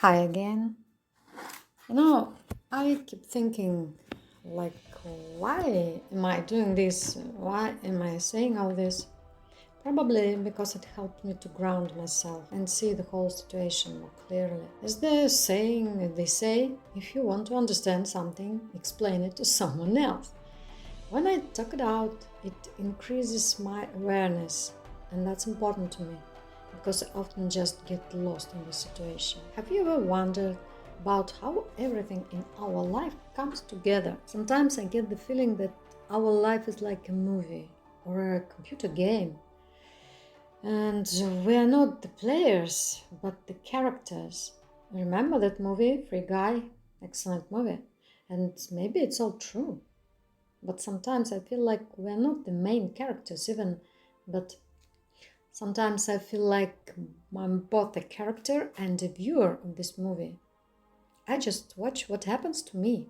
Hi again. You know, I keep thinking, like, why am I doing this? Why am I saying all this? Probably because it helped me to ground myself and see the whole situation more clearly. As the saying they say, if you want to understand something, explain it to someone else. When I talk it out, it increases my awareness, and that's important to me because I often just get lost in the situation. Have you ever wondered about how everything in our life comes together? Sometimes I get the feeling that our life is like a movie or a computer game, and we are not the players but the characters. Remember that movie, Free Guy? Excellent movie. And maybe it's all true. But sometimes I feel like we're not the main characters even, but sometimes I feel like I'm both a character and a viewer of this movie. I just watch what happens to me,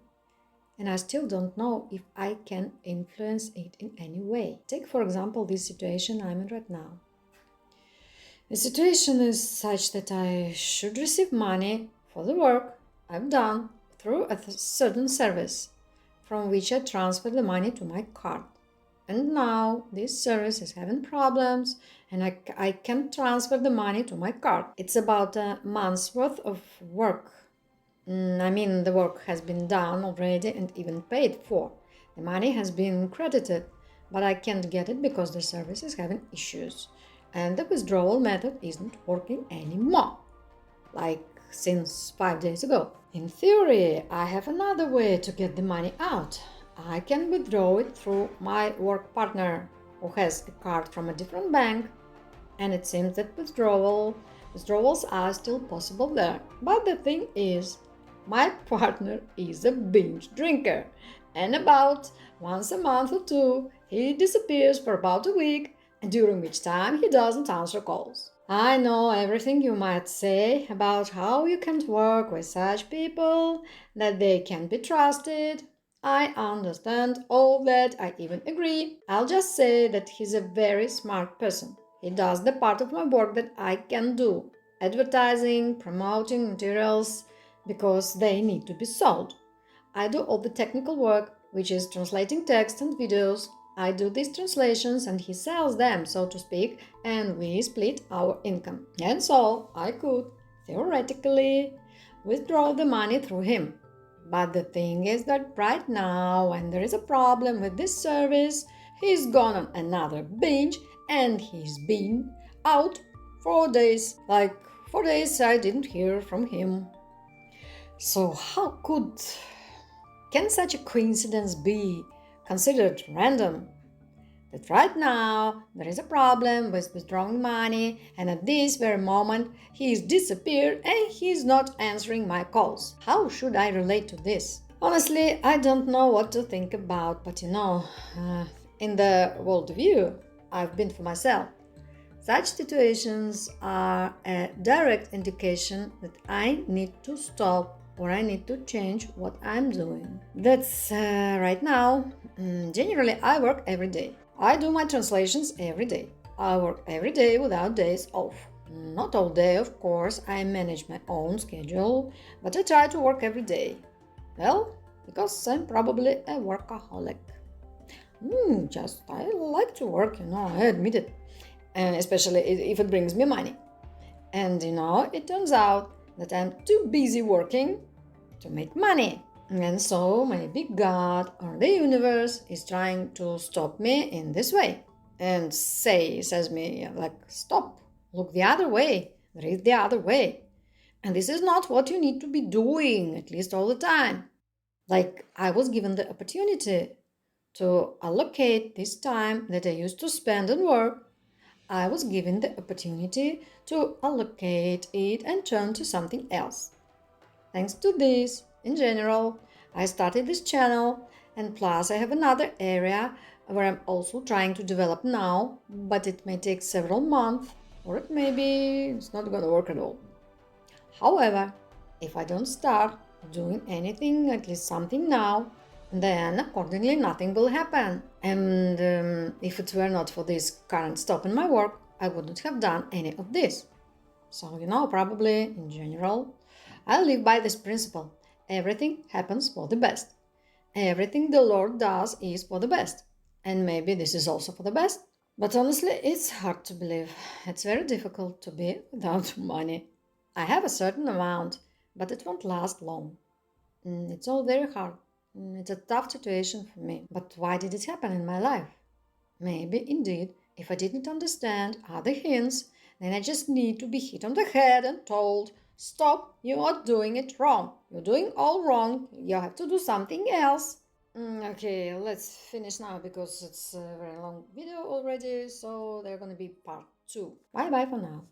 and I still don't know if I can influence it in any way. Take, for example, this situation I'm in right now. The situation is such that I should receive money for the work I've done through a certain service, from which I transfer the money to my card. And now this service is having problems and I can't transfer the money to my card. It's about a month's worth of work. The work has been done already and even paid for. The money has been credited, but I can't get it because the service is having issues and the withdrawal method isn't working anymore, like since 5 days ago. In theory, I have another way to get the money out. I can withdraw it through my work partner who has a card from a different bank, and it seems that withdrawals are still possible there. But the thing is, my partner is a binge drinker, and about once a month or two, he disappears for about a week, during which time he doesn't answer calls. I know everything you might say about how you can't work with such people, that they can't be trusted. I understand all that, I even agree. I'll just say that he's a very smart person. He does the part of my work that I can do: advertising, promoting materials, because they need to be sold. I do all the technical work, which is translating text and videos. I do these translations and he sells them, so to speak, and we split our income. And so I could, theoretically, withdraw the money through him. But the thing is that right now, when there is a problem with this service, he's gone on another binge and he's been out for days. Like 4 days I didn't hear from him. So how could can such a coincidence be considered random? That right now there is a problem with withdrawing money, and at this very moment he's disappeared and he's not answering my calls. How should I relate to this? Honestly, I don't know what to think about, but in the worldview I've been for myself, such situations are a direct indication that I need to stop or I need to change what I'm doing. That's right now. Generally, I work every day. I do my translations every day. I work every day without days off. Not all day, of course, I manage my own schedule, but I try to work every day. Well, because I'm probably a workaholic. Just I like to work, I admit it, and especially if it brings me money. And it turns out that I'm too busy working to make money. And so maybe God or the universe is trying to stop me in this way and says me like, stop, look the other way, there is the other way. And this is not what you need to be doing, at least all the time. Like I was given the opportunity to allocate this time that I used to spend on work. I was given the opportunity to allocate it and turn to something else. Thanks to this, in general, I started this channel, and plus I have another area where I'm also trying to develop now, but it may take several months, or it may be it's not gonna work at all. However, if I don't start doing anything, at least something now, then accordingly nothing will happen. And if it were not for this current stop in my work, I wouldn't have done any of this. So, probably in general, I live by this principle. Everything happens for the best. Everything the Lord does is for the best. And maybe this is also for the best. But honestly, it's hard to believe. It's very difficult to be without money. I have a certain amount, but it won't last long. It's all very hard. It's a tough situation for me. But why did it happen in my life? Maybe, indeed, if I didn't understand other hints, then I just need to be hit on the head and told, stop, you are doing it wrong. You're doing all wrong. You have to do something else. Okay, let's finish now because it's a very long video already, so they're gonna be part 2. Bye bye for now.